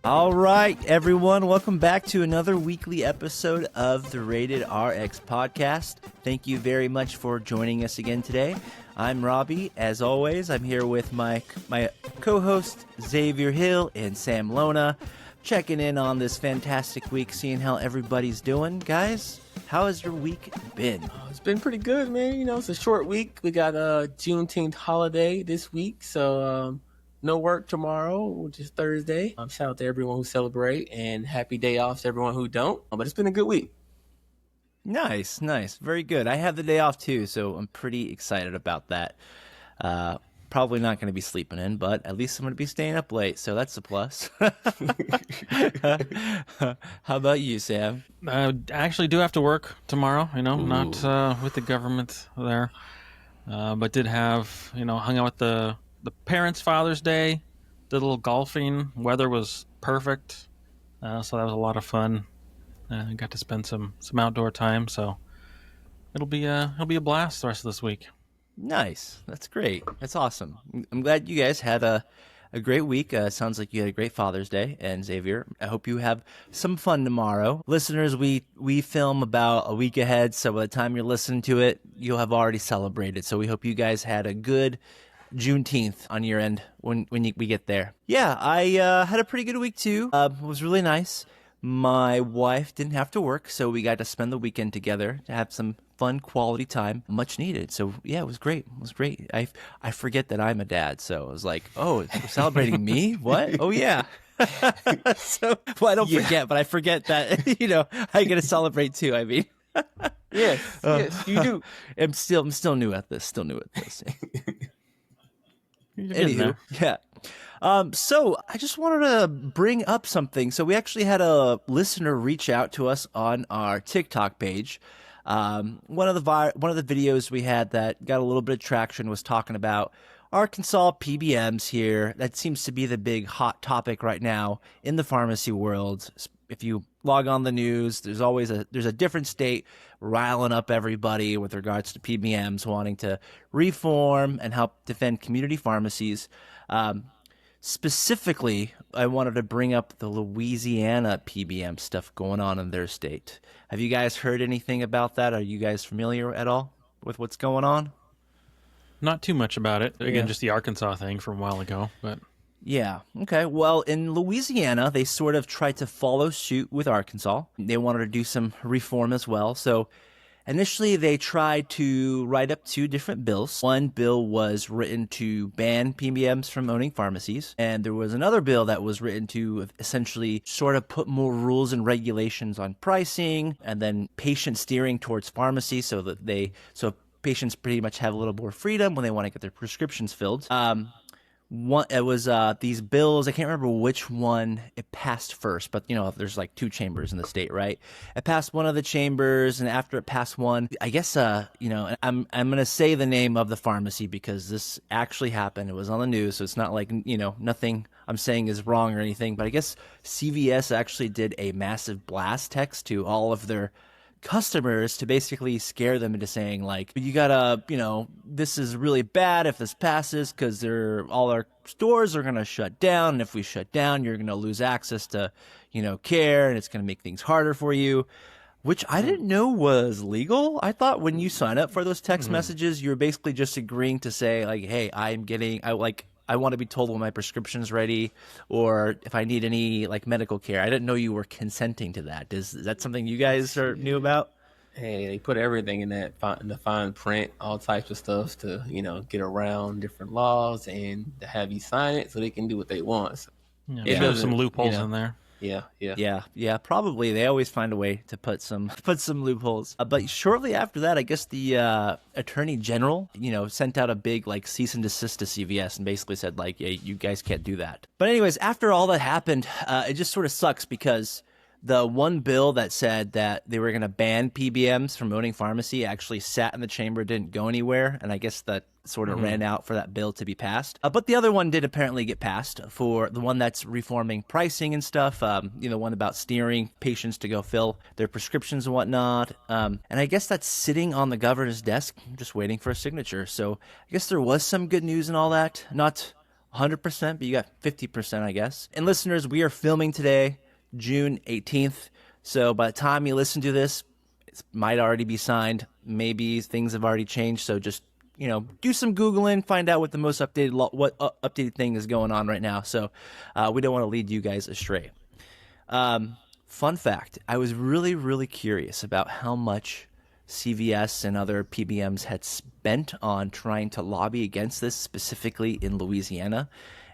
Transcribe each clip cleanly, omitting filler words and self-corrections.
All right, everyone, welcome back to another weekly episode of the Rated RX podcast. Thank you very much for joining us again today. I'm Robbie. As always, I'm here with my co-hosts Xavier Hill and Sam Lona, checking in on this fantastic week, seeing how everybody's doing. Guys, how has your week been? It's been pretty good, man. You know, it's a short week. We got a Juneteenth holiday this week, so no work tomorrow, which is Thursday. Shout out to everyone who celebrate, and happy day off to everyone who don't. But it's been a good week. Nice. Very good. I have the day off too, so I'm pretty excited about that. Probably not going to be sleeping in, but at least I'm going to be staying up late, so that's a plus. How about you, Sam? I actually do have to work tomorrow, not with the government there, but did have, hung out with the parents' Father's Day, did a little golfing. Weather was perfect, so that was a lot of fun. Got to spend some outdoor time, so it'll be a blast the rest of this week. Nice. That's great. That's awesome. I'm glad you guys had a great week. Sounds like you had a great Father's Day. And Xavier, I hope you have some fun tomorrow. Listeners, we film about a week ahead, so by the time you're listening to it, you'll have already celebrated. So we hope you guys had a good Juneteenth on your end when we get there. Yeah, I had a pretty good week too. It was really nice. My wife didn't have to work, so we got to spend the weekend together to have some fun quality time, much needed. So yeah, it was great. I forget that I'm a dad, so I was like, oh, we're celebrating me? What? Oh yeah. So well, I don't forget, but I forget that I get to celebrate too. I mean, yes, you do. I'm still new at this. Anywho, yeah. So I just wanted to bring up something. So we actually had a listener reach out to us on our TikTok page. One of the videos we had that got a little bit of traction was talking about Arkansas PBMs here. That seems to be the big hot topic right now in the pharmacy world. If you log on the news, there's a different state riling up everybody with regards to PBMs wanting to reform and help defend community pharmacies. Specifically, I wanted to bring up the Louisiana PBM stuff going on in their state. Have you guys heard anything about that? Are you guys familiar at all with what's going on? Not too much about it. Again, just the Arkansas thing from a while ago, but... Yeah. Okay. Well, in Louisiana, they sort of tried to follow suit with Arkansas. They wanted to do some reform as well. So initially, they tried to write up two different bills. One bill was written to ban PBMs from owning pharmacies, and there was another bill that was written to essentially sort of put more rules and regulations on pricing and then patient steering towards pharmacy so patients pretty much have a little more freedom when they want to get their prescriptions filled. It was these bills. I can't remember which one it passed first, but there's like two chambers in the state, right? It passed one of the chambers, and after it passed one, I guess I'm gonna say the name of the pharmacy because this actually happened. It was on the news, so it's not like nothing I'm saying is wrong or anything. But I guess CVS actually did a massive blast text to all of their customers to basically scare them into saying like, you gotta, this is really bad if this passes because all our stores are gonna shut down, and if we shut down, you're gonna lose access to, care, and it's gonna make things harder for you, which I didn't know was legal. I thought when you sign up for those text messages, you're basically just agreeing to say like, hey, I want to be told when my prescription's ready, or if I need any like medical care. I didn't know you were consenting to that. Is that something you guys knew about? Hey, they put everything in the fine print, all types of stuff to get around different laws and to have you sign it so they can do what they want. So there's some loopholes in there. Yeah. Probably they always find a way to put some loopholes. But shortly after that, I guess the attorney general, sent out a big like cease and desist to CVS and basically said like, yeah, you guys can't do that. But anyways, after all that happened, it just sort of sucks because the one bill that said that they were going to ban PBMs from owning pharmacy actually sat in the chamber, didn't go anywhere, and I guess that sort of ran out for that bill to be passed. But the other one did apparently get passed, for the one that's reforming pricing and stuff, the one about steering patients to go fill their prescriptions and whatnot. And I guess that's sitting on the governor's desk, just waiting for a signature. So I guess there was some good news and all that. Not 100%, but you got 50%, I guess. And listeners, we are filming today, June 18th. So by the time you listen to this, it might already be signed. Maybe things have already changed. So just, do some Googling, find out what the most updated updated thing is going on right now. So we don't want to lead you guys astray. Fun fact, I was really, really curious about how much CVS and other PBMs had spent on trying to lobby against this, specifically in Louisiana.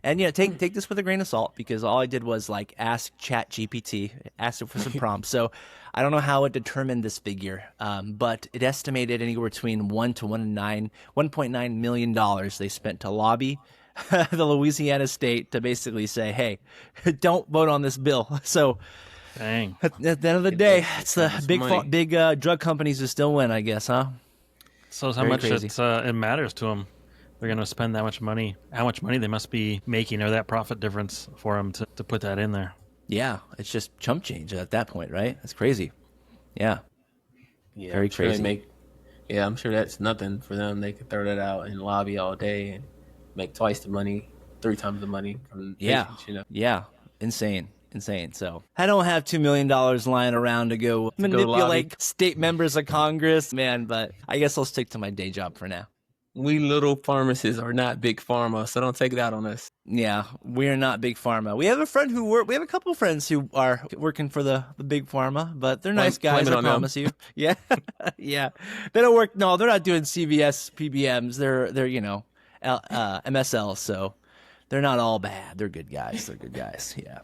And take this with a grain of salt, because all I did was ask ChatGPT, ask it for some prompts. So I don't know how it determined this figure, but it estimated anywhere between $1.9 million they spent to lobby the Louisiana state to basically say, hey, don't vote on this bill. So dang. At the end of the day, it's the big drug companies who still win, I guess, huh? So how much it matters to them. They're going to spend that much money. How much money they must be making, or that profit difference for them to put that in there. Yeah, it's just chump change at that point, right? That's crazy. Yeah. Very crazy. I'm sure that's nothing for them. They could throw that out and lobby all day and make twice the money, 3 times the money from patients, Yeah, insane. So I don't have $2 million lying around to go manipulate state members of Congress, man, but I guess I'll stick to my day job for now. We little pharmacists are not big pharma, so don't take it out on us. Yeah, we're not big pharma. We have a couple of friends who are working for the big pharma, but they're nice guys, I promise you. Yeah. Yeah. They don't work. No, they're not doing CVS PBMs. They're MSLs, so they're not all bad. They're good guys. Yeah.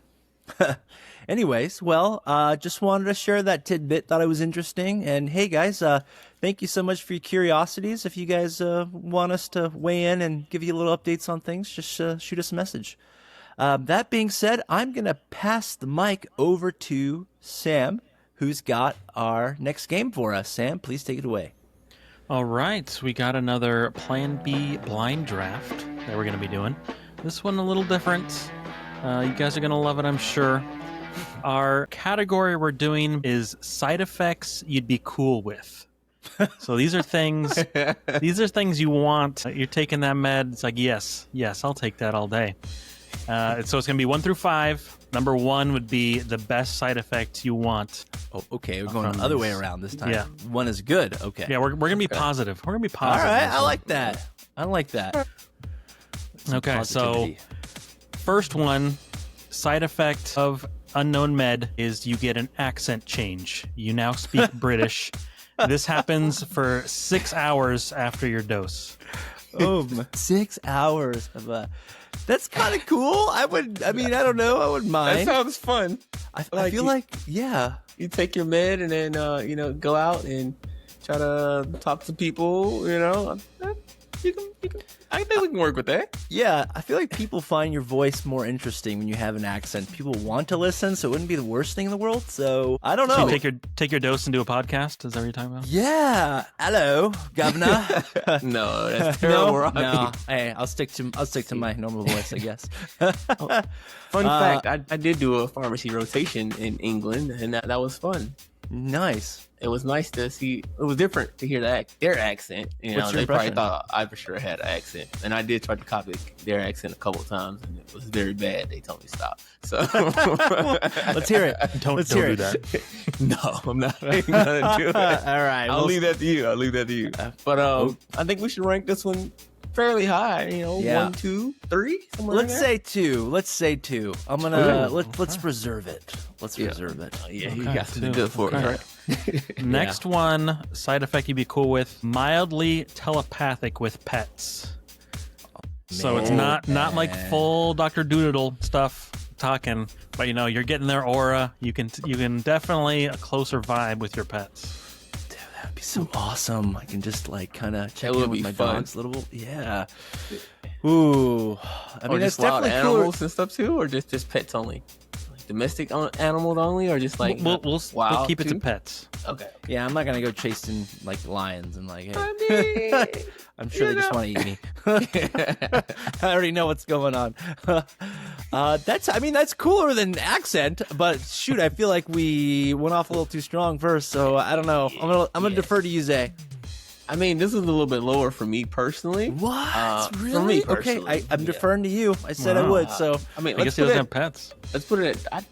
Anyways, well, just wanted to share that tidbit. Thought it was interesting. And hey, guys, thank you so much for your curiosities. If you guys want us to weigh in and give you little updates on things, just shoot us a message. That being said, I'm going to pass the mic over to Sam, who's got our next game for us. Sam, please take it away. All right. We got another Plan B blind draft that we're going to be doing. This one a little different. You guys are going to love it, I'm sure. Our category we're doing is side effects you'd be cool with. So these are things you want. You're taking that med. It's like, yes, I'll take that all day. So it's going to be 1 through 5. Number 1 would be the best side effect you want. Oh, okay. We're going the other way around this time. Yeah. 1 is good. Okay. Yeah, we're going to be positive. We're going to be positive. All right. I like that. Okay, so first one, side effect of unknown med is you get an accent change. You now speak British. This happens for 6 hours after your dose. 6 hours of that's kind of cool. I don't know. I wouldn't mind. That sounds fun. I feel like, yeah. You take your med and then, go out and try to talk to people, I think we can work with that. Yeah, I feel like people find your voice more interesting when you have an accent. People want to listen, so it wouldn't be the worst thing in the world. So I don't know. So you take your dose and do a podcast? Is that what you're talking about? Yeah. Hello, Governor. No, that's terrible. No. Hey, I'll stick to my normal voice, I guess. Fun fact: I did do a pharmacy rotation in England, and that was fun. Nice. It was nice to see. It was different to hear their accent. They probably thought I for sure had an accent, and I did try to copy their accent a couple of times, and it was very bad. They told me stop. So let's hear it. Don't do that. No, I'm not gonna do it. All right, I'll leave that to you. But I think we should rank this one fairly high. 1, 2, 3. Let's say 2. I'm gonna let's reserve it. Let's reserve it. Yeah, you got to do it for us, right? Next one, side effect you'd be cool with: mildly telepathic with pets. So it's not like full Dr. Doolittle stuff talking, but you're getting their aura. You can definitely a closer vibe with your pets. Dude, that'd be so awesome. I can just kind of check in with my dog's little Ooh, I mean, that's definitely animals and stuff too, or just pets only. Domestic animals only, or just we'll keep it to pets. Okay. Yeah, I'm not gonna go chasing lions and hey. I'm sure they just want to eat me. I already know what's going on. That's cooler than accent, but shoot, I feel like we went off a little too strong first, so I don't know. I'm gonna defer to you, Zay. I mean, this is a little bit lower for me personally. What? Really? For me Okay, personally. I'm deferring to you. I said I Wow. would, so I mean, I guess he doesn't have pets. let's put it at,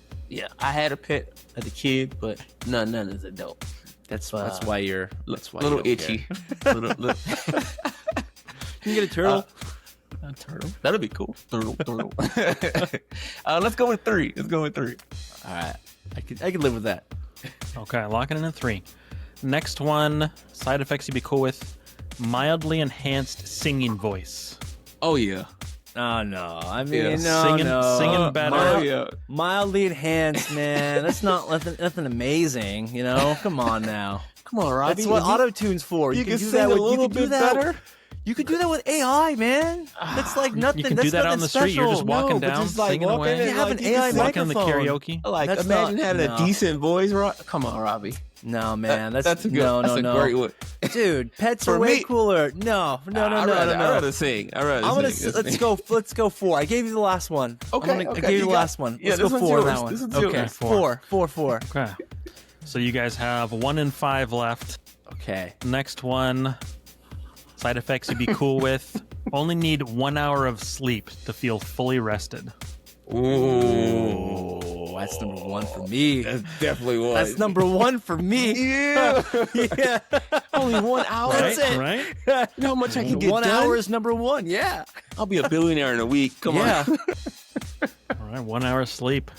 I had a pet as a kid, but none as an adult. that's why you're A little you don't itchy. care. little, You can get a turtle. a turtle. That'd be cool. Turtle. Let's go with 3. All right, I can live with that. Okay, locking in at 3. Next one, side effects you'd be cool with: mildly enhanced singing voice. Oh yeah. Oh no, I mean Yeah. Singing better. Mildly enhanced, man. That's not nothing amazing, you know. Come on now. Come on, Robbie. That's what auto tune's for. you can can do sing that a with little bit better. You could do that with AI, man. That's like nothing. You can that's do that nothing on the street. You're just special. walking but down, just, like, singing walking away. in, You have an like, AI just Walking in the microphone. karaoke. Like, That's imagine not- having no. a decent voice. Come on, Robbie. No, man. That's a good. no, that's no, a no. great one. Dude, pets For are way me- cooler. No. I'd rather sing. I'd rather I'm gonna sing. let's go 4. I gave you the last one. Okay, I okay, gave you you the got- last one. yeah, Let's this go one's 4 on yours. that one. This one's Okay, yours. 4. Okay. So you guys have 1 and 5 left. Okay. Next one, side effects you'd be cool with: only need 1 hour of sleep to feel fully rested. Oh, that's number 1 for me. That's definitely one. That's number 1 for me. Yeah. Yeah. Only 1 hour. That's it. Right? You know how much I can get 1 done? hour is number 1. Yeah. I'll be a billionaire in a week. Come Yeah. on. All right, 1 hour sleep.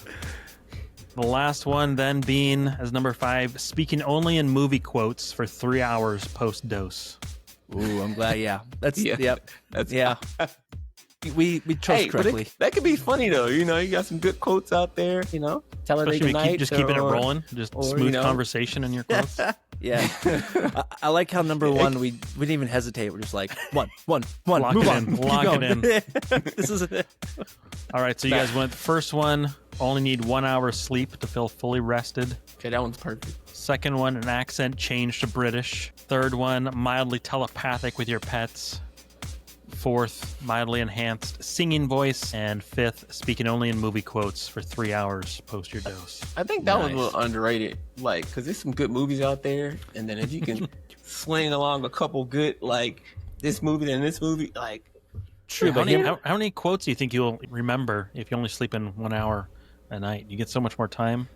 The last one then being as number 5, speaking only in movie quotes for 3 hours post dose. Ooh, I'm glad. Yeah. That's Yeah. Yep. That's Yeah. We chose Hey, but correctly. that could be funny though. You know, you got some good quotes out there. You know, tell her they Especially good if you night. just keeping it or- rolling, just or, smooth you know. conversation in your quotes. Yeah. I like how number 1 we didn't even hesitate. We're just like one. Lock Move it on. in. Keep Lock it going. This is it. All right, so you guys went first one, only need 1 hour sleep to feel fully rested. Okay, that one's perfect. Second one, an accent change to British. Third one, mildly telepathic with your pets. Fourth, mildly enhanced singing voice. And fifth, speaking only in movie quotes for 3 hours post your dose. I think that one's a Nice. little underrated. Like, because there's some good movies out there, and then if you can sling along a couple good, like this movie and this movie, like True, How but many, here, how many quotes do you think you'll remember if you only sleep in 1 hour a night? You get so much more time.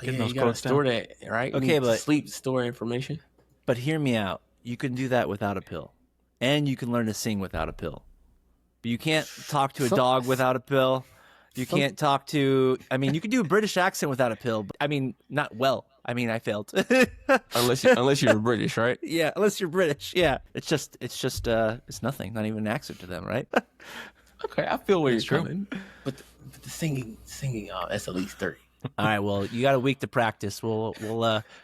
Getting those you gotta quotes down. store that, right? You Okay, need to but- sleep, store information. but hear me out. You can do that without a pill, and you can learn to sing without a pill. But you can't talk to a dog without a pill. You can't talk to. I mean, you can do a British accent without a pill. But, I mean, not well. I mean, I failed. Unless you're British, right? Yeah, unless you're British. Yeah, it's nothing. Not even an accent to them, right? Okay, I feel where you're true. coming. But the singing, that's at least 30. All right. Well, you got a week to practice. We'll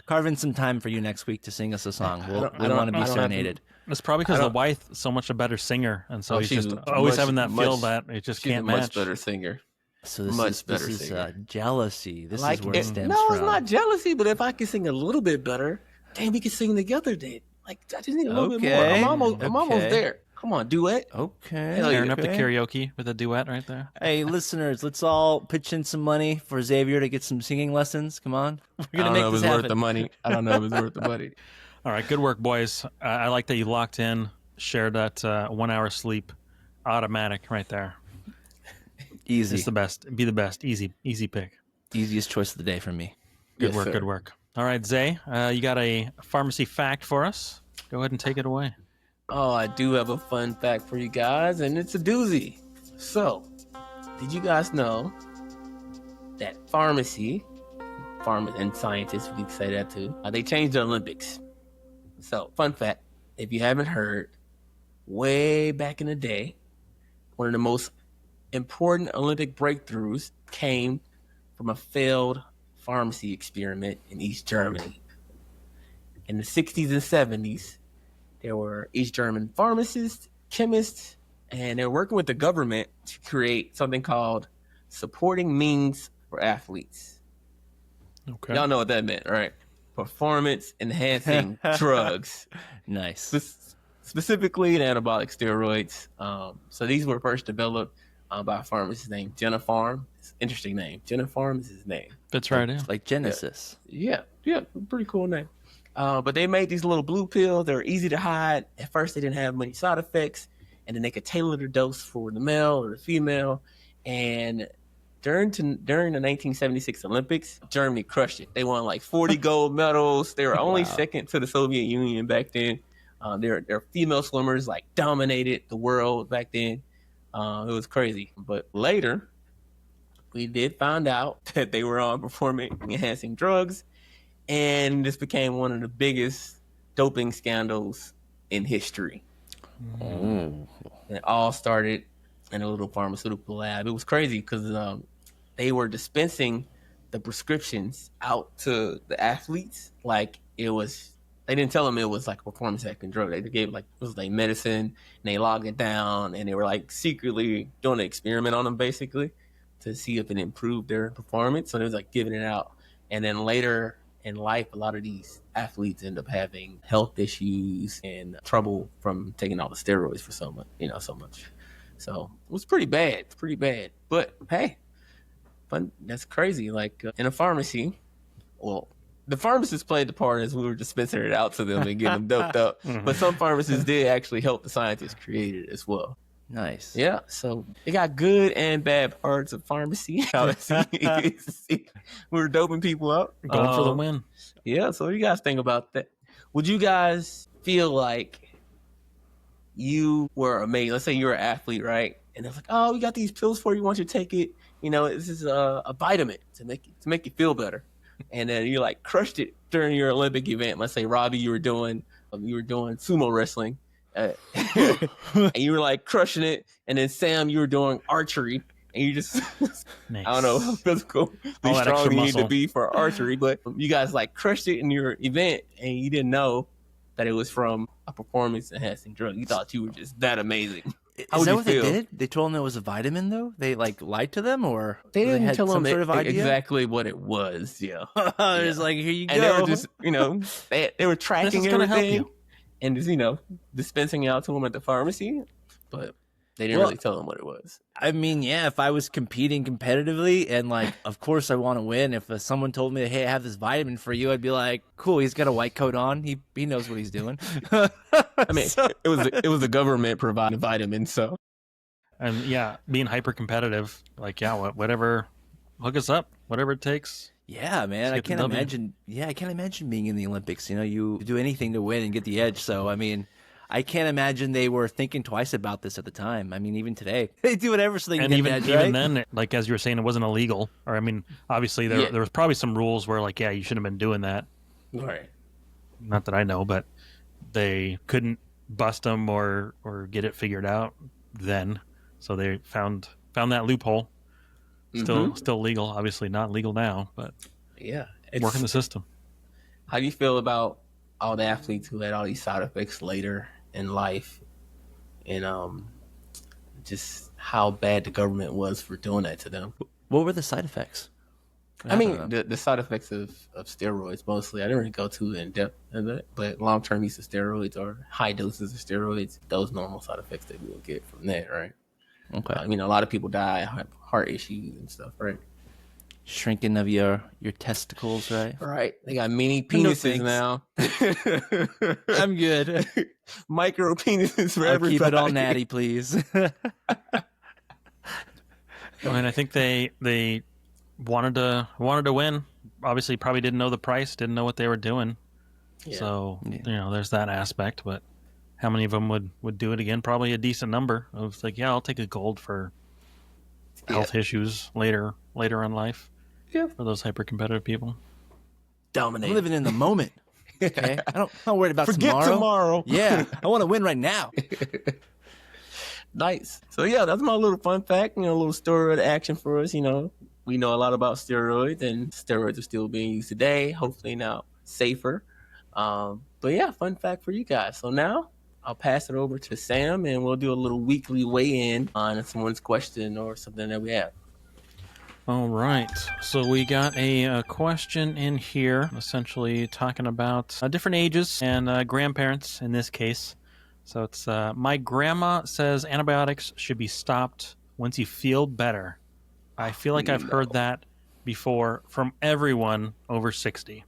carve in some time for you next week to sing us a song. We I want to don't be have to- serenaded. It's probably because the wife is so much a better singer, and so Oh, he's she's just a always much- having that feel much- that it just She's can't a much match. better singer. So this Much is better this is singer. jealousy. This Like is where it it- stems no, from. it's not jealousy. But if I could sing a little bit better, dang, we could sing together. Then, like, I just need a little bit more. Okay, I'm almost okay. there. Come on, duet. Okay. Tearing up the okay. karaoke with a duet right there. Hey, listeners, let's all pitch in some money for Xavier to get some singing lessons. Come on. We're I gonna don't make know if this it's happen. worth the money. I don't know if it's worth the money. All right, good work, boys. I like that you locked in, shared that 1 hour sleep, automatic right there. Easy. It's the best. Be the best. Easy pick. Easiest choice of the day for me. Good Yes, work. sir. Good work. All right, Zay, you got a pharmacy fact for us. Go ahead and take it away. Oh, I do have a fun fact for you guys, and it's a doozy. So, did you guys know that and scientists, we can say that too, they changed the Olympics. So, fun fact, if you haven't heard, way back in the day, one of the most important Olympic breakthroughs came from a failed pharmacy experiment in East Germany. In the 60s and 70s, there were East German pharmacists, chemists, and they were working with the government to create something called supporting means for athletes. Okay. Y'all know what that meant, right? Performance enhancing drugs, Nice. specifically the anabolic steroids. So these were first developed by a pharmacist named Jennifer. It's an interesting name. Jennifer is his name. Fits right in. Like Genesis. Yeah, pretty cool name. But they made these little blue pills. They were easy to hide. At first, they didn't have many side effects, and then they could tailor the dose for the male or the female. And during the 1976 Olympics, Germany crushed it. They won like 40 gold medals. They were only second to the Soviet Union back then. Their female swimmers like dominated the world back then. It was crazy. But later, we did find out that they were on performance-enhancing drugs, and this became one of the biggest doping scandals in history. Oh. And it all started in a little pharmaceutical lab. It was crazy because they were dispensing the prescriptions out to the athletes like it was. They didn't tell them it was like a performance-enhancing drug. They gave like it was like medicine, and they logged it down, and they were like secretly doing an experiment on them basically to see if it improved their performance. So they was like giving it out, and then later in life, a lot of these athletes end up having health issues and trouble from taking all the steroids for so much, so much. So it was pretty bad. It's pretty bad. But hey, fun. That's crazy. Like in a pharmacy, well, the pharmacists played the part as we were dispensing it out to them and getting them doped up. But some pharmacists did actually help the scientists create it as well. Nice. Yeah, so they got good and bad parts of pharmacy. We were doping people up. Going for the win. Yeah, so what do you guys think about that? Would you guys feel like you were amazing? Let's say you're an athlete, right? And they're like, oh, we got these pills for you. Why don't you take it? This is a vitamin to make you feel better. And then you like crushed it during your Olympic event. Let's say, Robbie, you were doing sumo wrestling. And you were like crushing it, and then Sam, you were doing archery, and you just Nice. I don't know how physical strong you need to be for archery, but you guys like crushed it in your event, and you didn't know that it was from a performance enhancing drug. You thought you were just that amazing. Is that what they did? They told them it was a vitamin, though? They like lied to them, or They didn't had tell some them sort of idea? exactly what it was. Yeah, It's like, here you go. and they were just they were tracking This is gonna help everything. you. And just, dispensing it out to them at the pharmacy, but they didn't really tell them what it was. I mean, yeah, if I was competing competitively and like, of course I want to win. If someone told me, hey, I have this vitamin for you, I'd be like, cool, he's got a white coat on. He knows what he's doing. I mean, it was the government providing vitamins, so. And yeah, being hyper competitive, like whatever, hook us up, whatever it takes. Yeah, man, I can't imagine. Yeah, I can't imagine being in the Olympics. You do anything to win and get the edge. So, I mean, I can't imagine they were thinking twice about this at the time. I mean, even today, they do whatever so they can get an edge, right? Even then, like as you were saying, it wasn't illegal. Or I mean, obviously there was probably some rules where like, yeah, you shouldn't have been doing that. Right. Not that I know, but they couldn't bust them or get it figured out then. So they found that loophole. Still legal, obviously not legal now, but yeah, working the system. How do you feel about all the athletes who had all these side effects later in life, and just how bad the government was for doing that to them? What were the side effects? I mean, the side effects of steroids mostly. I didn't really go too in depth of it, but long-term use of steroids or high doses of steroids, those normal side effects that we will get from that, right? Okay. I mean, a lot of people die, have heart issues and stuff, right? Shrinking of your testicles, right? Right. They got mini penises now. I'm good. Micro penises for I'll everybody. keep it all natty, please. I mean, I think they wanted to win. Obviously, probably didn't know the price, didn't know what they were doing. Yeah. So there's that aspect. But how many of them would do it again? Probably a decent number of like, yeah, I'll take a gold for health issues later in life. Yeah, for those hyper competitive people. Dominate. I'm living in the moment. Okay, I'm not worried about Forget tomorrow. Yeah, I want to win right now. Nice. So yeah, that's my little fun fact. A little story of action for us. We know a lot about steroids, and steroids are still being used today. Hopefully now safer. But yeah, fun fact for you guys. So now I'll pass it over to Sam, and we'll do a little weekly weigh-in on someone's question or something that we have. All right. So we got a question in here, essentially talking about different ages and grandparents in this case. So it's my grandma says antibiotics should be stopped once you feel better. I feel like I've heard that before from everyone over 60.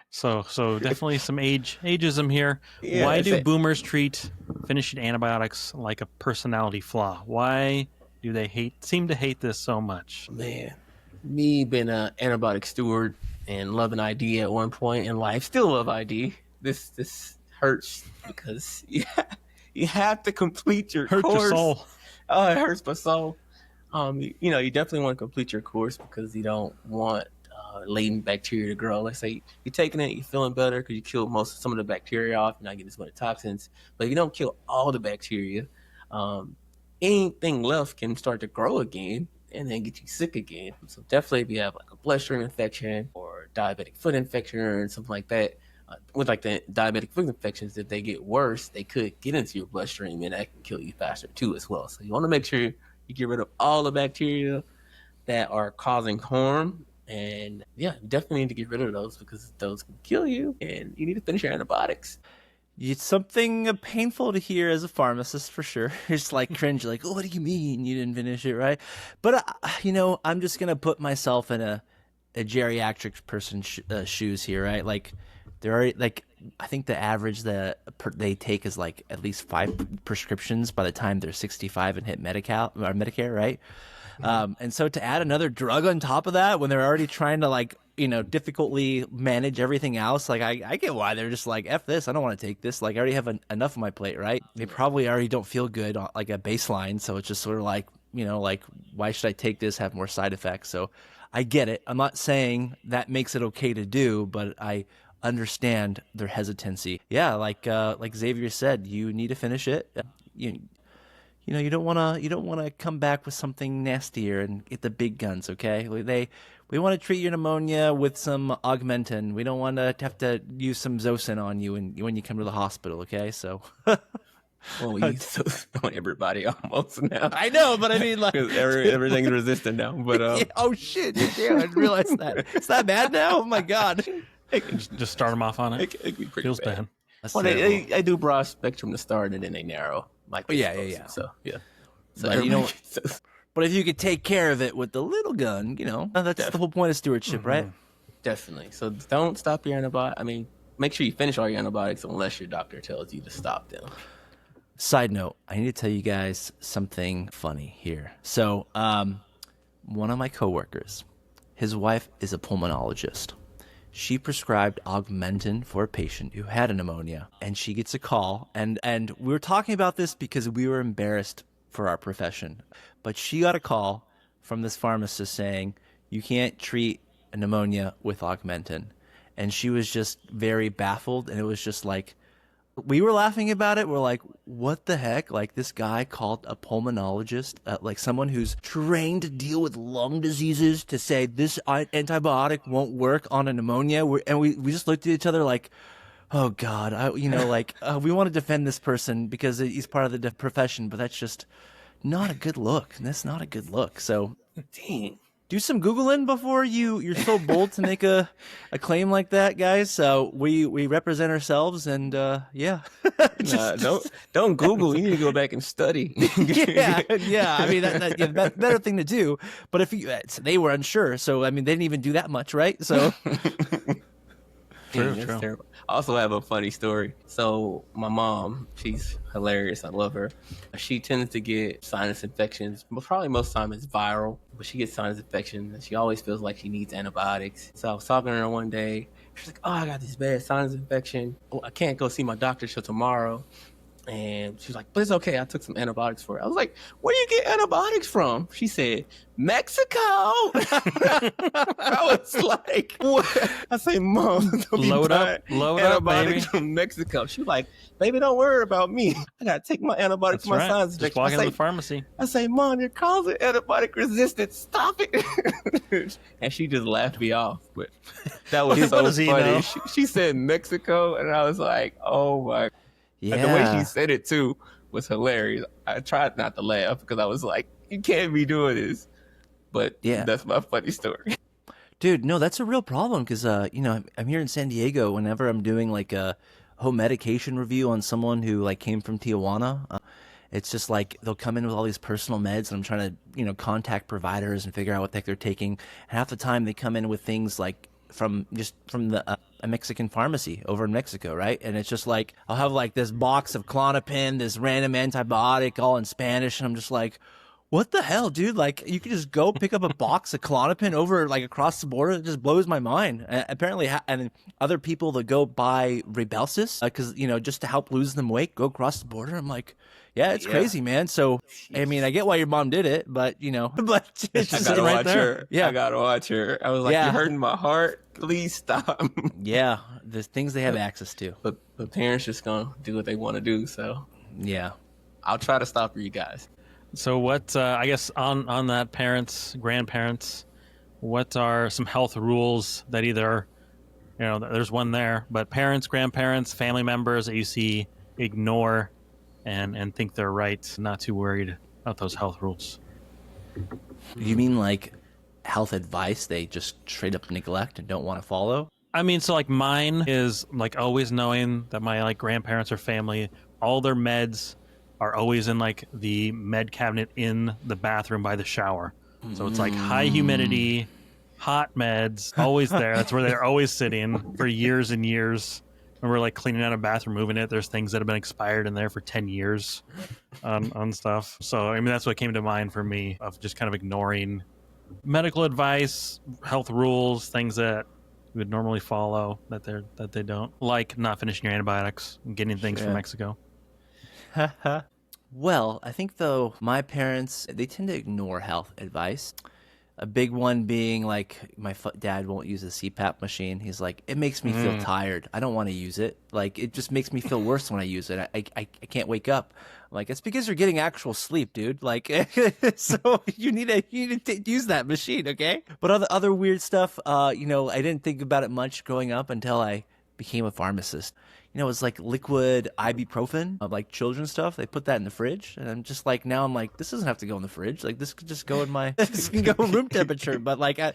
So definitely some ageism here. Yeah, Why it's do boomers treat finishing antibiotics like a personality flaw? Why do they seem to hate this so much? man, me being an antibiotic steward and loving ID at one point in life, still love ID. This hurts because you have to complete your Hurt course. your soul. Oh, it hurts my soul. You definitely want to complete your course because you don't want latent bacteria to grow. Let's say you're taking it, you're feeling better because you killed some of the bacteria off, you're not getting as many toxins. But if you don't kill all the bacteria, anything left can start to grow again and then get you sick again. So definitely if you have like a bloodstream infection or diabetic foot infection or something like that, with like the diabetic foot infections, if they get worse, they could get into your bloodstream and that can kill you faster too as well. So you want to make sure you get rid of all the bacteria that are causing harm. And yeah, definitely need to get rid of those because those can kill you and you need to finish your antibiotics. It's something painful to hear as a pharmacist for sure. It's like cringe, like, oh, what do you mean you didn't finish it, right? But, I'm just going to put myself in a geriatric person's shoes here, right? Like, they're already, like, I think the average that they take is like at least 5 prescriptions by the time they're 65 and hit Medicare, right? And so to add another drug on top of that when they're already trying to difficultly manage everything else, like I get why they're just like, F this, I don't want to take this. Like I already have enough on my plate, right? They probably already don't feel good like a baseline. So it's just sort of like, like why should I take this, have more side effects? So I get it. I'm not saying that makes it okay to do, but I understand their hesitancy. Yeah. Like Xavier said, you need to finish it. You don't want to come back with something nastier and get the big guns, okay? We want to treat your pneumonia with some Augmentin. We don't want to have to use some Zosyn on you when you come to the hospital, okay? So Well, we use those on everybody almost now. I know, but I mean, like everything's resistant now. But yeah, oh shit, yeah, I didn't realize that. It's that bad now. Oh my god. Just start them off on it. It can be pretty Feels bad. bad. That's Well, terrible. they do broad spectrum to start and then they narrow. Like Yeah. So yeah. So But you know, everybody- but if you could take care of it with the little gun, that's the whole point of stewardship, right? definitely. So don't stop your antibiotics. I mean, make sure you finish all your antibiotics unless your doctor tells you to stop them. Side note, I need to tell you guys something funny here. So, one of my coworkers, his wife is a pulmonologist. She prescribed Augmentin for a patient who had a pneumonia, and she gets a call. And we were talking about this because we were embarrassed for our profession. But she got a call from this pharmacist saying, you can't treat a pneumonia with Augmentin. And she was just very baffled, and it was just like, we were laughing about it. We're like, what the heck? Like, this guy called a pulmonologist, like someone who's trained to deal with lung diseases, to say this antibiotic won't work on a pneumonia. And we just looked at each other like, oh God, we want to defend this person because he's part of the profession, but that's just not a good look. That's not a good look. So, Dang. do some Googling before you're so bold to make a claim like that, guys. So we represent ourselves, and yeah. Don't Google. You need to go back and study. yeah. I mean, that's better thing to do. But if they were unsure, so I mean, they didn't even do that much, right? So True. Terrible. I also have a funny story. So my mom, she's hilarious. I love her. She tends to get sinus infections. But probably most time it's viral, but she gets sinus infections and she always feels like she needs antibiotics. So I was talking to her one day. She's like, oh, I got this bad sinus infection. Oh, I can't go see my doctor till tomorrow. And she was like, but it's okay. I took some antibiotics for it. I was like, where do you get antibiotics from? She said, Mexico. I was like, what? I say, Mom, don't be Load buying up, antibiotics baby. from Mexico. She was like, baby, don't worry about me. I got to take my antibiotics That's for my right. sinus Just infection. walk I into say, the pharmacy. I say, Mom, you're causing antibiotic resistance. Stop it. And she just laughed me off. But that was Dude, so what does he funny. know? She said Mexico, and I was like, oh my. yeah, The way she said it too was hilarious. I tried not to laugh because I was like, you can't be doing this. But Yeah. that's my funny story. dude, no, that's a real problem because I'm here in San Diego. Whenever I'm doing like a home medication review on someone who like came from Tijuana, it's just like they'll come in with all these personal meds, and I'm trying to contact providers and figure out what the heck they're taking. And half the time they come in with things like from the a Mexican pharmacy over in Mexico, right? And it's just like I'll have like this box of Klonopin, this random antibiotic, all in Spanish, and I'm just like, what the hell, dude? Like, you could just go pick up a box of Klonopin over, like, across the border. It just blows my mind. Apparently, and other people that go buy Rybelsus, because, just to help lose them weight, go across the border. I'm like, yeah, it's crazy, man. So, I mean, I get why your mom did it, but, but it's just gotta right watch there. her. Yeah. I gotta watch her. I was like, Yeah. you're hurting my heart. Please stop. Yeah, there's things they have access to. But parents just gonna do what they want to do. So Yeah. I'll try to stop for you guys. So what, I guess on that, parents, grandparents, what are some health rules that either, there's one there, but parents, grandparents, family members that you see ignore and think they're right, not too worried about those health rules? You mean like health advice they just straight up neglect and don't want to follow? I mean, so like mine is like always knowing that my like grandparents or family, all their meds are always in like the med cabinet in the bathroom by the shower. So it's like high humidity, hot meds, always there. That's where they're always sitting for years and years. When we're like cleaning out a bathroom, moving it, there's things that have been expired in there for 10 years on stuff. So, I mean, that's what came to mind for me of just kind of ignoring medical advice, health rules, things that we would normally follow that they don't. Like not finishing your antibiotics and getting things from Mexico. Well, I think, though, my parents, they tend to ignore health advice. A big one being, like, my dad won't use a CPAP machine. He's like, it makes me feel tired. I don't want to use it. Like, it just makes me feel worse when I use it. I can't wake up. I'm like, it's because you're getting actual sleep, dude. Like, so you need to use that machine, okay? But other weird stuff, I didn't think about it much growing up until I became a pharmacist. It's like liquid ibuprofen of like children's stuff. They put that in the fridge, and I'm just like, now I'm like, this doesn't have to go in the fridge. Like, this could just go in my, this can go room temperature. But like, I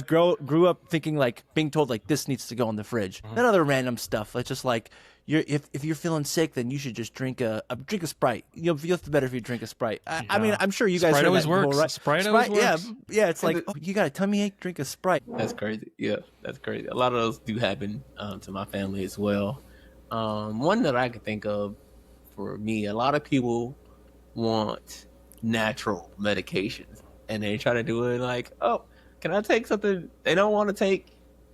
grew up thinking like being told like this needs to go in the fridge. Then other random stuff. It's just like if you're feeling sick, then you should just drink a Sprite. You'll feel better if you drink a Sprite. I mean, I'm sure you guys Sprite heard always that works. before, right? Sprite always works. Yeah. It's like, you got a tummy ache, drink a Sprite. That's crazy. Yeah, that's crazy. A lot of those do happen to my family as well. One that I can think of for me, a lot of people want natural medications and they try to do it like, oh, can I take something? They don't want to take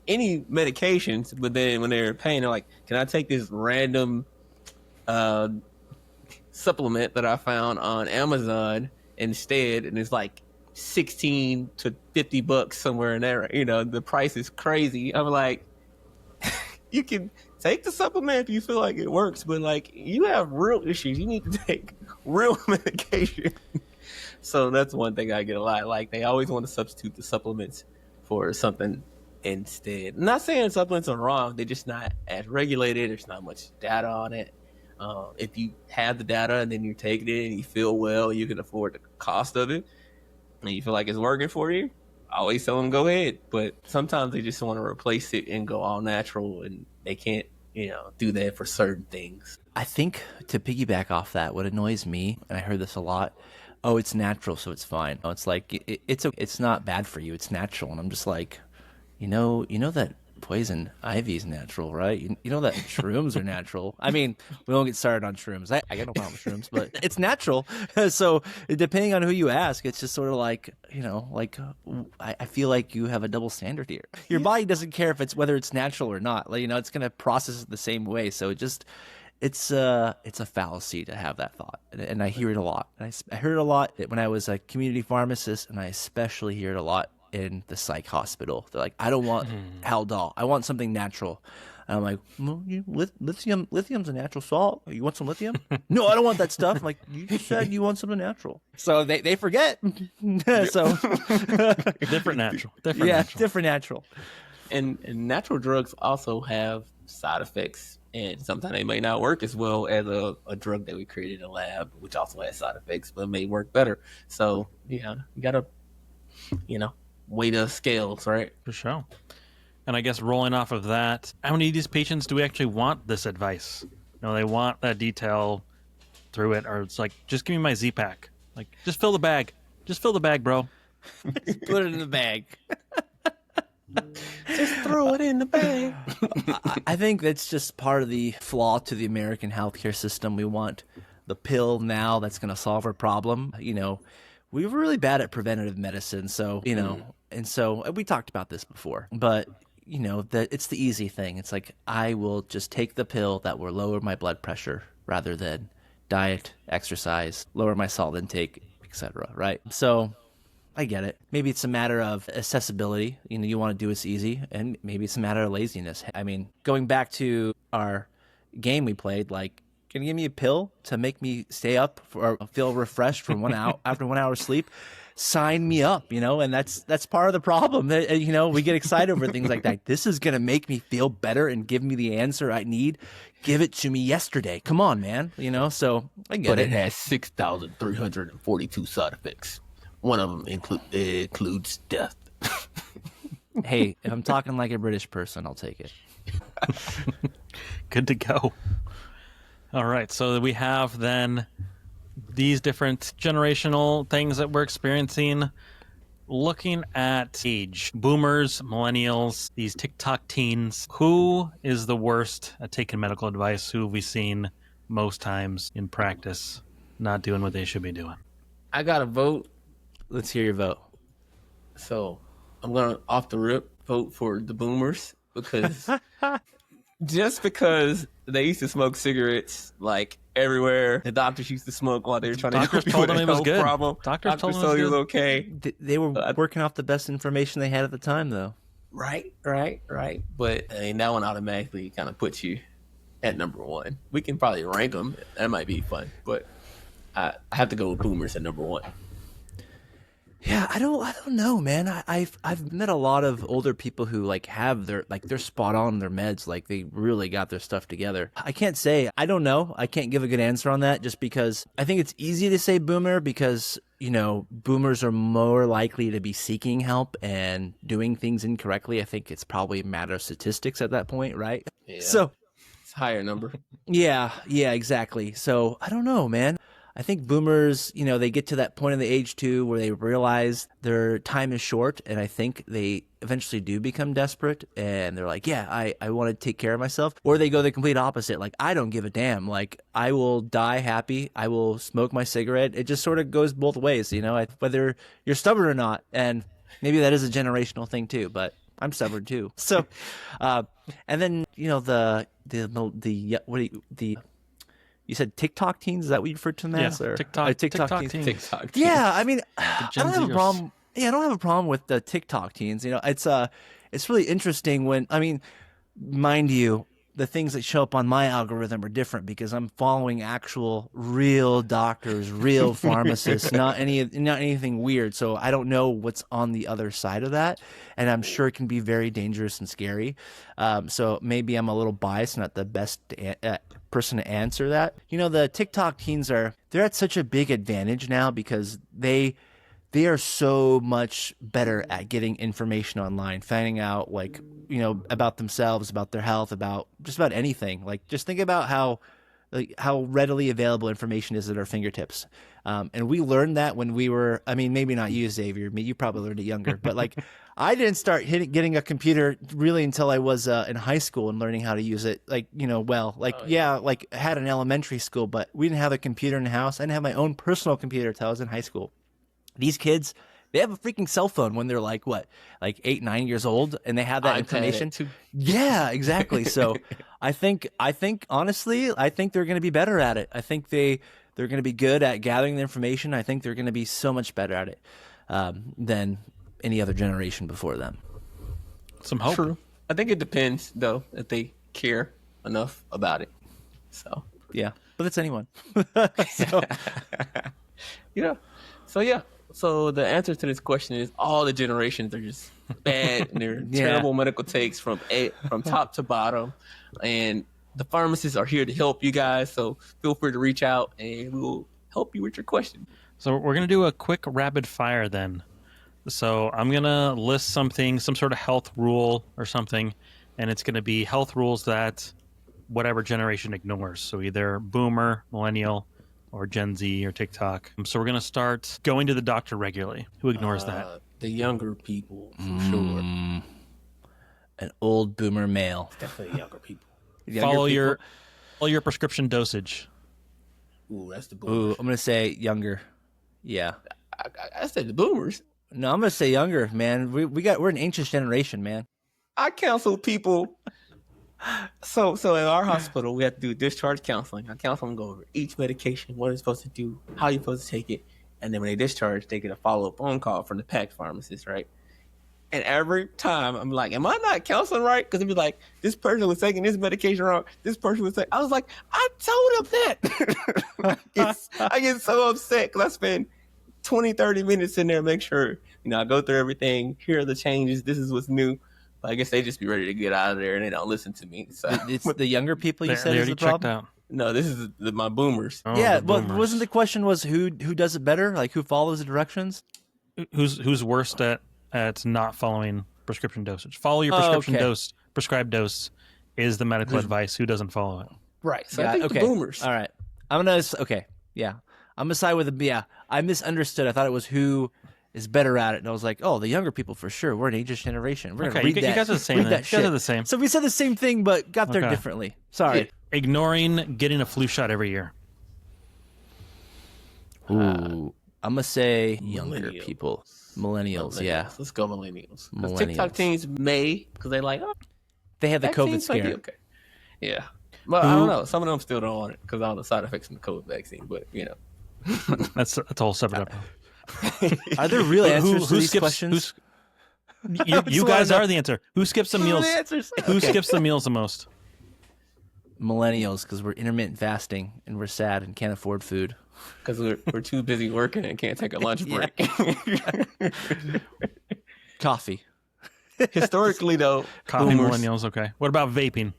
any medications, but then when they're in pain, they're like, can I take this random supplement that I found on Amazon instead? And it's like 16 to 50 bucks somewhere in there. The price is crazy. I'm like, you can take the supplement if you feel like it works, but like you have real issues. You need to take real medication. So that's one thing I get a lot. Like they always want to substitute the supplements for something instead. I'm not saying supplements are wrong. They're just not as regulated. There's not much data on it. If you have the data and then you're taking it and you feel well, you can afford the cost of it, and you feel like it's working for you, I always tell them go ahead. But sometimes they just want to replace it and go all natural, and they can't, do that for certain things. I think to piggyback off that, what annoys me, and I heard this a lot, oh, it's natural, so it's fine. Oh, it's like it's not bad for you. It's natural, and I'm just like, you know that poison ivy is natural, right? You know that shrooms are natural. I mean, we won't get started on shrooms. I got no problem with shrooms, but it's natural. So depending on who you ask, it's just sort of like, I feel like you have a double standard here. Your body doesn't care if whether it's natural or not. Like, it's going to process it the same way. So it's a fallacy to have that thought, and I hear it a lot. I heard it a lot when I was a community pharmacist, and I especially hear it a lot in the psych hospital. They're like, I don't want Haldol. I want something natural. And I'm like, well, lithium's a natural salt. You want some lithium? No, I don't want that stuff. I'm like, you just said you want something natural. So they forget. So different natural. Different natural. And natural drugs also have side effects, and sometimes they may not work as well as a drug that we created in a lab, which also has side effects, but may work better. So yeah, you gotta, weigh the scales, right? For sure. And I guess rolling off of that, how many of these patients do we actually want this advice? They want that detail through it, or it's like, just give me my Z-Pack. Like, just fill the bag. Just fill the bag, bro. Put it in the bag. Just throw it in the bag. I think that's just part of the flaw to the American healthcare system. We want the pill now that's going to solve our problem. We were really bad at preventative medicine. So, and so we talked about this before, but it's the easy thing. It's like, I will just take the pill that will lower my blood pressure rather than diet, exercise, lower my salt intake, etc. Right? So I get it. Maybe it's a matter of accessibility. You want to do it easy, and maybe it's a matter of laziness. I mean, going back to our game we played, like, can you give me a pill to make me stay up or feel refreshed for 1 hour after 1 hour sleep? Sign me up, and that's part of the problem. That we get excited over things like that. This is gonna make me feel better and give me the answer I need. Give it to me yesterday. Come on, man. So I get it. But it has 6,342 side effects. One of them includes death. Hey, if I'm talking like a British person, I'll take it. Good to go. All right, so we have then these different generational things that we're experiencing. Looking at age, boomers, millennials, these TikTok teens, who is the worst at taking medical advice? Who have we seen most times in practice not doing what they should be doing? I got to vote. Let's hear your vote. So I'm going to, off the rip, vote for the boomers because just because they used to smoke cigarettes like everywhere. The doctors used to smoke while they were trying to help people with a health problem. Doctors told it was okay. They were working off the best information they had at the time, though. Right. But that one automatically kind of puts you at number one. We can probably rank them. That might be fun. But I have to go with boomers at number one. Yeah, I don't know, man. I've met a lot of older people who have they're spot on their meds, like they really got their stuff together. I can't say, I don't know. I can't give a good answer on that just because I think it's easy to say boomer because, boomers are more likely to be seeking help and doing things incorrectly. I think it's probably a matter of statistics at that point, right? Yeah. So it's a higher number. Yeah, exactly. So I don't know, man. I think boomers, they get to that point in the age too where they realize their time is short, and I think they eventually do become desperate and they're like, yeah, I want to take care of myself. Or they go the complete opposite. Like, I don't give a damn. Like, I will die happy. I will smoke my cigarette. It just sort of goes both ways, whether you're stubborn or not. And maybe that is a generational thing too, but I'm stubborn too. So, and then, you said TikTok teens? Is that what you referred to them as? Or? TikTok teens. TikTok teens. Yeah, I mean, I don't have a problem. Yeah, I don't have a problem with the TikTok teens. It's really interesting when, mind you, the things that show up on my algorithm are different because I'm following actual real doctors, real pharmacists, not anything weird. So I don't know what's on the other side of that, and I'm sure it can be very dangerous and scary. So maybe I'm a little biased, not the best person to answer that. The TikTok teens they're at such a big advantage now because they are so much better at getting information online, finding out about themselves, about their health, about just about anything. Like, just think about how readily available information is at our fingertips. And we learned that when we were, maybe not you, Xavier, you probably learned it younger, but I didn't start getting a computer really until I was in high school and learning how to use it. I had an elementary school, but we didn't have a computer in the house. I didn't have my own personal computer until I was in high school. These kids, they have a freaking cell phone when they're 8, 9 years old, and they have that information. Yeah, exactly. So I think honestly, I think they're going to be better at it. I think they're going to be good at gathering the information. I think they're going to be so much better at it than any other generation before them. Some hope. True. I think it depends, though, if they care enough about it. So yeah, but it's anyone. So the answer to this question is all the generations are just bad and they're terrible medical takes from top to bottom. And the pharmacists are here to help you guys. So feel free to reach out and we'll help you with your question. So we're going to do a quick rapid fire then. So I'm going to list something, some sort of health rule or something, and it's going to be health rules that whatever generation ignores. So either boomer, millennial, or Gen Z or TikTok. So we're going to start going to the doctor regularly. Who ignores that? The younger people, for sure. An old boomer male. Definitely younger people. Follow your prescription dosage. Ooh, that's the Ooh, boomers. I'm gonna say younger. Yeah. I said the boomers. No, I'm gonna say younger, man. We're an ancient generation, man. I counsel people. So in our hospital, we have to do discharge counseling. I counsel them, go over each medication, what it's supposed to do, how you're supposed to take it, and then when they discharge, they get a follow-up phone call from the PAC pharmacist, right? And every time I'm like, am I not counseling right? Because they'd be like, this person was taking this medication wrong. This person was taking. I was like, I told them that. I get so upset because I spend 20, 30 minutes in there, make sure, I go through everything, here are the changes, this is what's new. But I guess they just be ready to get out of there and they don't listen to me. So It's the younger people you They said is already the checked problem. out. no, this is my boomers. Oh, Yeah, the but boomers. wasn't the question was who does it better? Like who follows the directions? Who's worst at not following prescription dosage? Follow your Oh, prescription okay. prescribed dose is the medical advice. Who doesn't follow it? Right. So Yeah, I think okay. the boomers. All right. Yeah. I'm gonna side with the yeah. I misunderstood. I thought it was who is better at it, and I was like, oh, the younger people for sure. We're an ancient generation. We're gonna Okay, read you that. guys are the same read then. that You guys shit. are the same. So we said the same thing, but got there Okay. differently. Sorry. Ignoring getting a flu shot every year. Ooh, I'm gonna say younger Millennials. people, millennials. Yeah, Let's go millennials. 'Cause Millennials. TikTok teens may, because they like, oh, they had the COVID vaccines might be scare. okay. Yeah. But I don't know. Some of them still don't want it because of all the side effects from the COVID vaccine. But, That's a whole separate episode. Are there real answers to Who these skips? questions? You just guys wanna are the answer. Who skips the meals? Who skips the meals the most? Millennials, because we're intermittent fasting and we're sad and can't afford food. Because we're too busy working and can't take a lunch break. Coffee. Historically, though, Coffee boomers, millennials. Okay. What about vaping?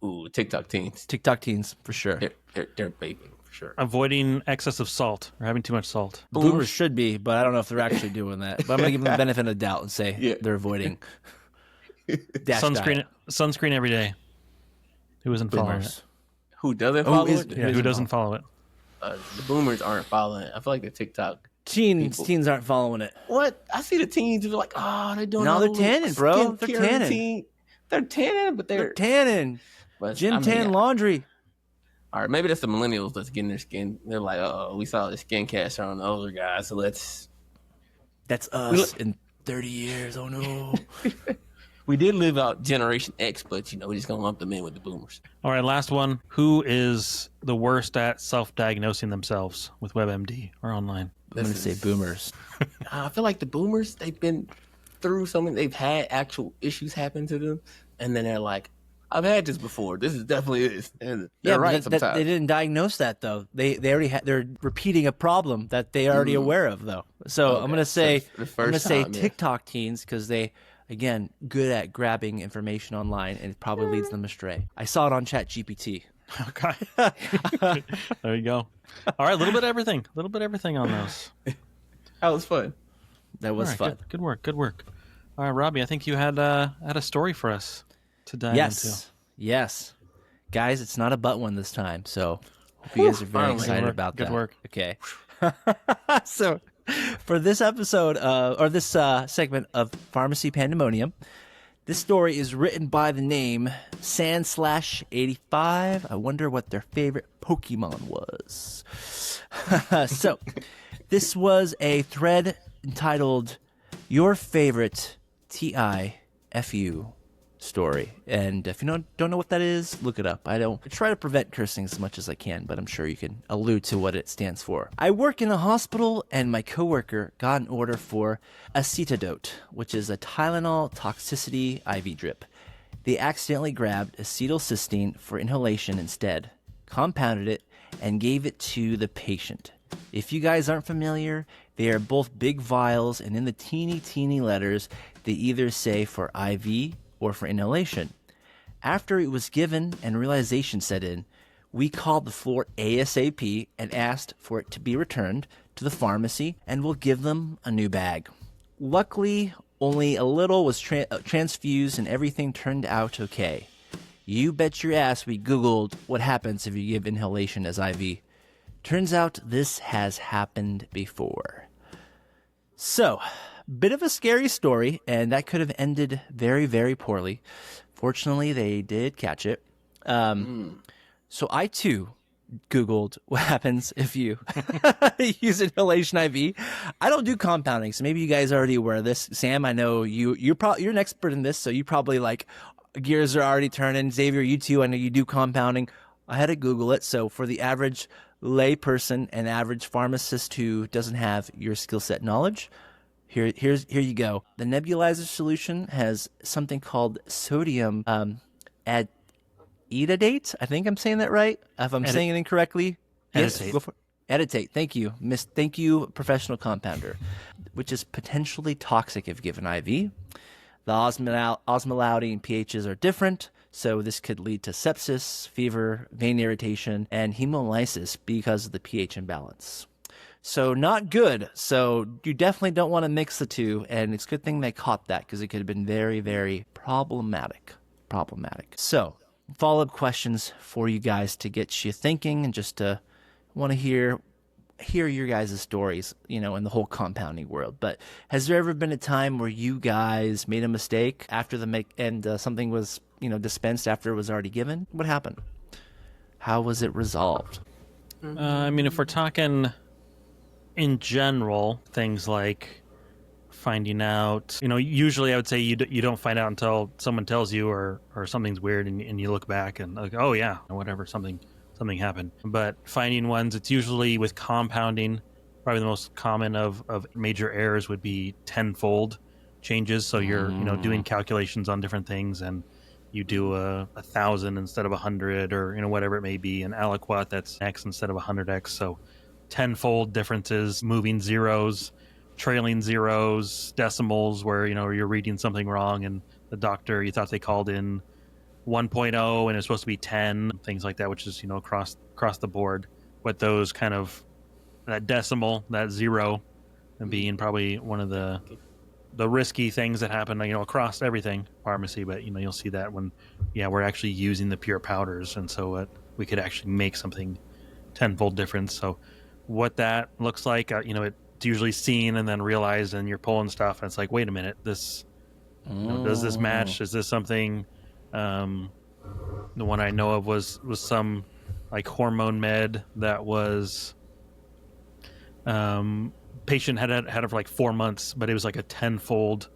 ooh, TikTok teens, TikTok teens for sure. they're vaping for sure. Avoiding excessive salt or having too much salt. Boomers should be, but I don't know if they're actually doing that. But I'm gonna give them the benefit of the doubt and say Yeah. they're avoiding dash Sunscreen. diet. Sunscreen every day. Who isn't following Boomers. it? Who doesn't follow is- it? Yeah, who doesn't follow it? The boomers aren't following it. I feel like the TikTok. Teens aren't following it. What? I see the teens who are like, oh, they're doing No, all they're the tanning, bro. They're skincare tanning. routine. They're tanning, but They're tanning. but, Gym I mean, tan yeah. laundry. All right, maybe that's the millennials that's getting their skin. They're like, oh, we saw the skin cancer on the older guys, so let's. That's us in 30 years. Oh no. We did live out Generation X, but we're just gonna lump them in with the boomers. All right, last one. Who is the worst at self-diagnosing themselves with WebMD or online? I'm gonna say boomers. I feel like the boomers, they've been through something. They've had actual issues happen to them, and then they're like, I've had this before. This is definitely this. And they're Yeah, right but they sometimes. didn't diagnose that though. They already they're repeating a problem that they are already aware of though. So I'm Okay, gonna say so the I'm gonna first say time, yeah. TikTok teens because they again good at grabbing information online and it probably leads them astray. I saw it on ChatGPT. Okay. There you go. All right, a little bit of everything. A little bit of everything on those. That was fun. That was All right, fun. Good work. Good work. All right, Robbie, I think you had a story for us to dive Yes. Yes. Guys, it's not a butt one this time, so hope you guys are very finally. excited Good work. about Good that. work. Okay. So for this episode, or this segment of Pharmacy Pandemonium, this story is written by the name Sand/85. I wonder what their favorite Pokemon was. So this was a thread entitled Your Favorite TIFU Story. And if you don't know what that is, look it up. I try to prevent cursing as much as I can, but I'm sure you can allude to what it stands for. I work in a hospital, and my coworker got an order for acetadote, which is a Tylenol toxicity IV drip. They accidentally grabbed acetylcysteine for inhalation instead, compounded it, and gave it to the patient. If you guys aren't familiar, they are both big vials, and in the teeny letters, they either say for IV or for inhalation. After it was given and realization set in, we called the floor ASAP and asked for it to be returned to the pharmacy, and we'll give them a new bag. Luckily, only a little was transfused and everything turned out okay. You bet your ass we Googled what happens if you give inhalation as IV. Turns out this has happened before. So, Bit of a scary story, and that could have ended very, very poorly. Fortunately, they did catch it. So I too Googled what happens if you use inhalation IV. I don't do compounding, so maybe you guys are already aware of this. Sam, I know you're an expert in this, so you probably like gears are already turning. Xavier, you too. I know you do compounding. I had to Google it. So for the average lay person and average pharmacist who doesn't have your skill set knowledge, here you go. The nebulizer solution has something called sodium etidate. I think I'm saying that right. If I'm saying it incorrectly, yes, Editate. go for it. Editate. Thank you, Miss. Thank you, professional compounder. Which is potentially toxic if given IV. The osmolality and pHs are different, so this could lead to sepsis, fever, vein irritation, and hemolysis because of the pH imbalance. So not good. So you definitely don't want to mix the two, and it's a good thing they caught that because it could have been very, very problematic. So follow-up questions for you guys to get you thinking, and just to want to hear your guys' stories, in the whole compounding world. But has there ever been a time where you guys made a mistake after something was, dispensed after it was already given? What happened? How was it resolved? If we're talking in general, things like finding out, usually I would say you don't find out until someone tells you or something's weird and you look back and like, oh yeah, or whatever, something happened. But finding ones, it's usually with compounding. Probably the most common of major errors would be tenfold changes. So you're doing calculations on different things, and you do 1,000 instead of 100, or whatever it may be. An aliquot, that's X instead of 100X. So tenfold differences, moving zeros, trailing zeros, decimals, where you're reading something wrong, and the doctor, you thought they called in 1.0 and it's supposed to be 10, things like that, which is across the board. But those kind of, that decimal, that zero, and being probably one of the risky things that happen across everything pharmacy. But you'll see that when we're actually using the pure powders, and so we could actually make something tenfold difference. So what that looks like, it's usually seen and then realized, and you're pulling stuff and it's like, wait a minute, this does this match? Is this something? The one I know of was some like hormone med that was patient had it for like 4 months, but it was like a tenfold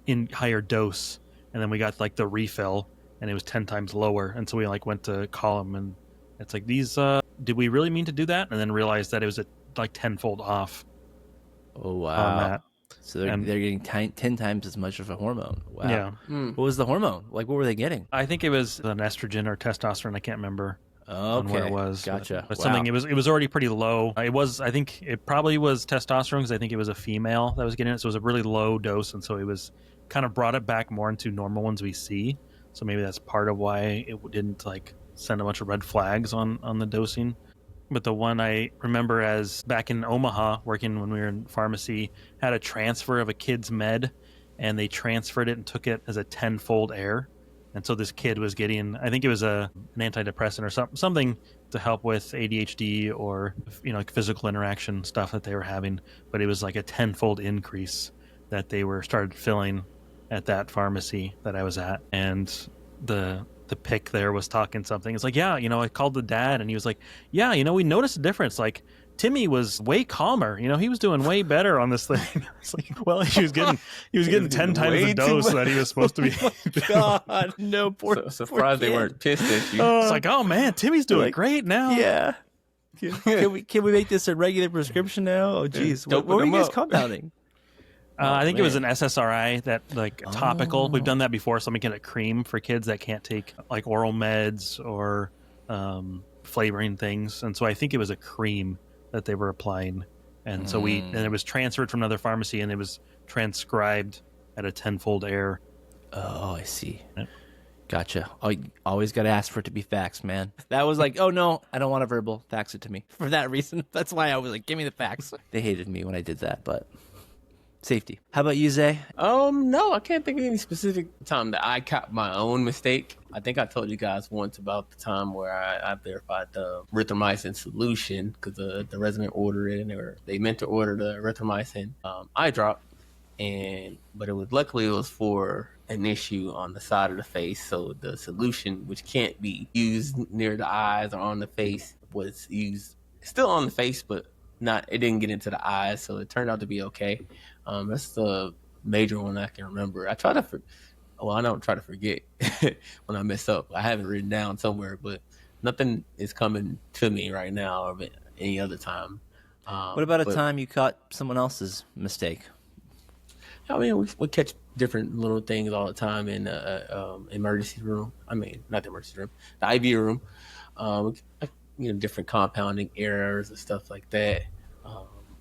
in higher dose, and then we got like the refill and it was 10 times lower, and so we like went to call them, and it's like, these did we really mean to do that? And then realized that it was like tenfold off. Oh wow. On that. So they're getting 10 times as much of a hormone. Wow. Yeah. What was the hormone? Like, what were they getting? I think it was an estrogen or testosterone. I can't remember on where it was. Gotcha. But something, it was already pretty low. I think it probably was testosterone, because I think it was a female that was getting it. So it was a really low dose. And so it was kind of brought it back more into normal ones we see. So maybe that's part of why it didn't like send a bunch of red flags on the dosing. But the one I remember as back in Omaha, working when we were in pharmacy, had a transfer of a kid's med, and they transferred it and took it as a tenfold error. And so this kid was getting, I think it was an antidepressant or something to help with ADHD or like physical interaction stuff that they were having. But it was like a tenfold increase that they started filling at that pharmacy that I was at. And the pick there was talking something. It's like, I called the dad, and he was like, we noticed a difference. Like, Timmy was way calmer. He was doing way better on this thing. It's like, well, he was getting 10 times the dose that he was supposed to be. God, no, poor. Surprised they weren't pissed at you. It's like, oh man, Timmy's doing great now. Yeah. Can we make this a regular prescription now? Oh, geez. What were you guys compounding? I think it was an SSRI, that like topical. We've done that before. So we get a cream for kids that can't take like oral meds or flavoring things. And so I think it was a cream that they were applying. And so it was transferred from another pharmacy, and it was transcribed at a tenfold error. Oh, I see. Yeah. Gotcha. Oh, you always got to ask for it to be faxed, man. That was like, oh no, I don't want a verbal. Fax it to me. For that reason. That's why I was like, give me the fax. They hated me when I did that, but safety. How about you, Zay? No, I can't think of any specific time that I caught my own mistake. I think I told you guys once about the time where I verified the erythromycin solution, because the resident ordered it, and they meant to order the erythromycin eye drop. but luckily it was for an issue on the side of the face. So the solution, which can't be used near the eyes or on the face, was used still on the face, but not. It didn't get into the eyes, so it turned out to be okay. That's the major one I can remember. I don't try to forget when I mess up. I have it written down somewhere, but nothing is coming to me right now or any other time. What about a time you caught someone else's mistake? I mean, we catch different little things all the time in the emergency room. I mean, not the emergency room, the IV room. Different compounding errors and stuff like that.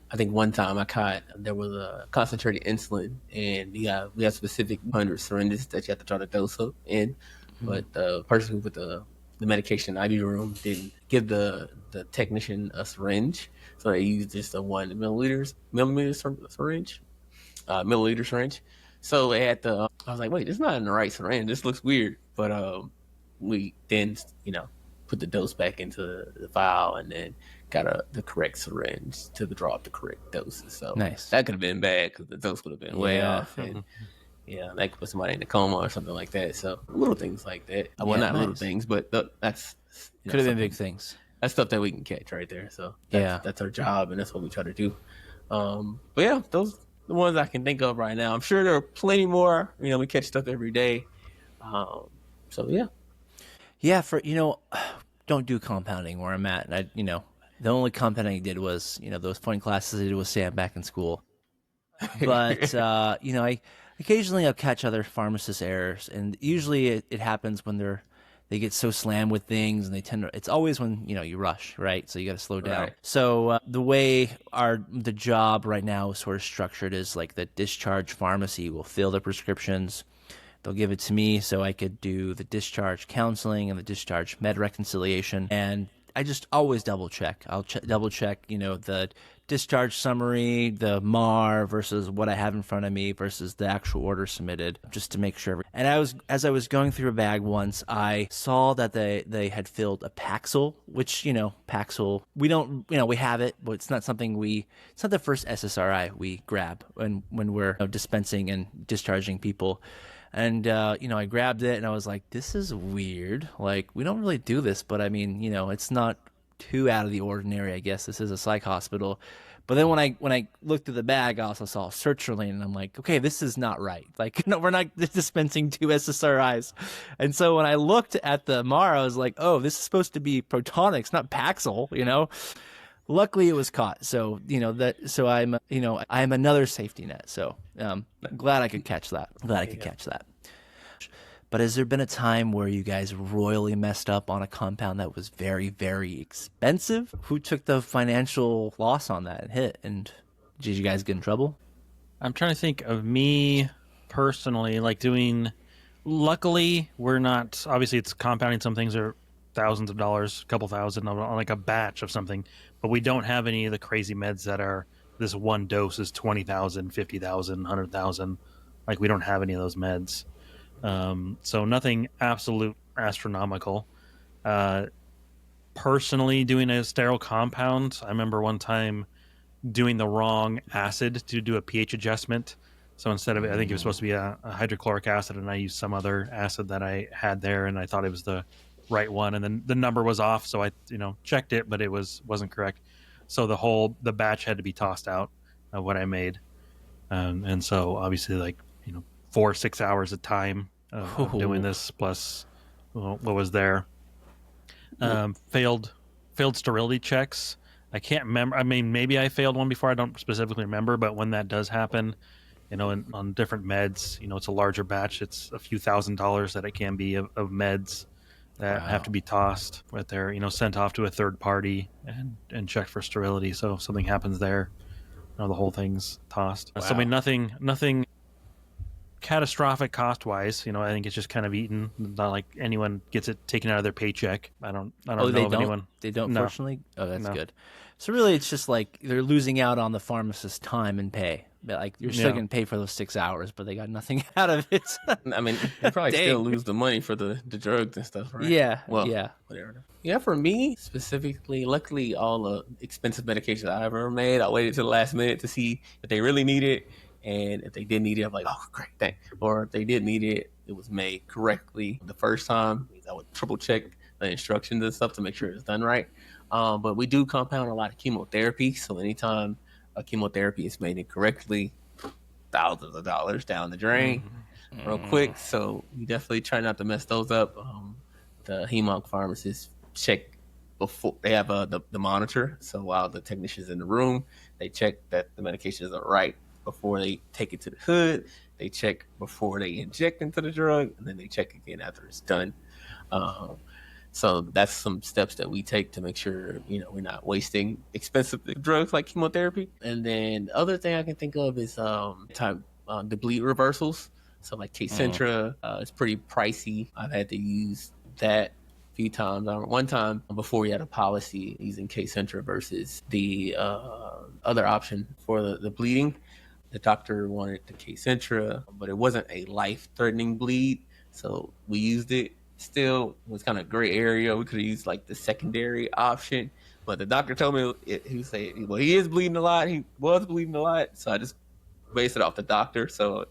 I think one time there was a concentrated insulin, and we have specific 100 syringes that you have to try to dose up in. But the person who put the medication in the IV room didn't give the technician a syringe, so they used just a 1 milliliter syringe. Milliliter syringe. So I was like, wait, this is not in the right syringe. This looks weird. But we then, put the dose back into the vial and then got the correct syringe to draw up the correct doses. So nice. That could have been bad because the dose would have been way off. And that could put somebody in a coma or something like that. So little things like that. Well, not little things, but that's could have been big things. That's stuff that we can catch right there. So that's our job, and that's what we try to do. But yeah, those the ones I can think of right now. I'm sure there are plenty more. We catch stuff every day. So yeah. Yeah, don't do compounding where I'm at. The only compounding I did was, those fun classes I did with Sam back in school. But, I occasionally I'll catch other pharmacist errors, and usually it happens when they get so slammed with things, and it's always when, you rush, right? So you got to slow down. Right. So the way the job right now is sort of structured is like the discharge pharmacy will fill the prescriptions. They'll give it to me so I could do the discharge counseling and the discharge med reconciliation. And I just always double check. I'll double check, the discharge summary, the MAR versus what I have in front of me versus the actual order submitted, just to make sure. And as I was going through a bag once, I saw that they had filled a Paxil, which, Paxil, we don't, we have it, but it's not something it's not the first SSRI we grab when we're dispensing and discharging people. And, I grabbed it and I was like, this is weird. Like, we don't really do this, but I mean, it's not too out of the ordinary, I guess. This is a psych hospital. But then when I looked at the bag, I also saw sertraline, and I'm like, okay, this is not right. Like, no, we're not dispensing 2 SSRIs. And so when I looked at the MAR, I was like, oh, this is supposed to be Protonix, not Paxil, Luckily, it was caught. So, I'm another safety net. So, glad I could catch that. But has there been a time where you guys royally messed up on a compound that was very, very expensive? Who took the financial loss on that hit? And did you guys get in trouble? I'm trying to think of me personally, luckily, we're not, obviously it's compounding. Some things are thousands of dollars, a couple thousand on like a batch of something, but we don't have any of the crazy meds that are this one dose is 20,000, 50,000, 100,000. Like, we don't have any of those meds. So nothing absolute astronomical. Personally, doing a sterile compound, I remember one time doing the wrong acid to do a pH adjustment. So instead of I think it was supposed to be a hydrochloric acid, and I used some other acid that I had there, and I thought it was the right one, and then the number was off, so I checked it, but it wasn't correct. So the batch had to be tossed out of what I made, and so obviously 4 or 6 hours of time of doing this, plus what was there. Failed sterility checks. I can't remember. I mean, maybe I failed one before. I don't specifically remember, but when that does happen, on different meds, it's a larger batch. It's a few $1,000s that it can be of meds that have to be tossed, but they're sent off to a third party and checked for sterility. So if something happens there, the whole thing's tossed. Wow. So I mean, nothing catastrophic cost wise. I think it's just kind of eaten. Not like anyone gets it taken out of their paycheck. I don't know of anyone. They don't, no. Fortunately. Oh, that's good. So really, it's just like they're losing out on the pharmacist's time and pay. Like, you're still going to pay for those 6 hours, but they got nothing out of it. I mean, they probably still lose the money for the drugs and stuff, right? Yeah. Well, yeah. Whatever. Yeah, for me specifically, luckily, all the expensive medications I ever made, I waited till the last minute to see if they really need it. And if they didn't need it, I'm like, oh, great, thanks. Or if they did need it, it was made correctly the first time. I would triple check the instructions and stuff to make sure it's done right. But we do compound a lot of chemotherapy. So anytime a chemotherapy is made incorrectly, thousands of dollars down the drain real quick. So we definitely try not to mess those up. The hemonc pharmacists check before they have the monitor. So while the technician's in the room, they check that the medications are right before they take it to the hood. They check before they inject into the drug, and then they check again after it's done. So that's some steps that we take to make sure, we're not wasting expensive drugs like chemotherapy. And then the other thing I can think of is the bleed reversals. So like Kcentra, it's pretty pricey. I've had to use that a few times. One time before we had a policy using Kcentra versus the other option for the bleeding. The doctor wanted the Kcentra, but it wasn't a life-threatening bleed, so we used it. Still, it was kind of a gray area. We could have used like the secondary option, but the doctor told me he said, well, he is bleeding a lot. He was bleeding a lot, so I just based it off the doctor. So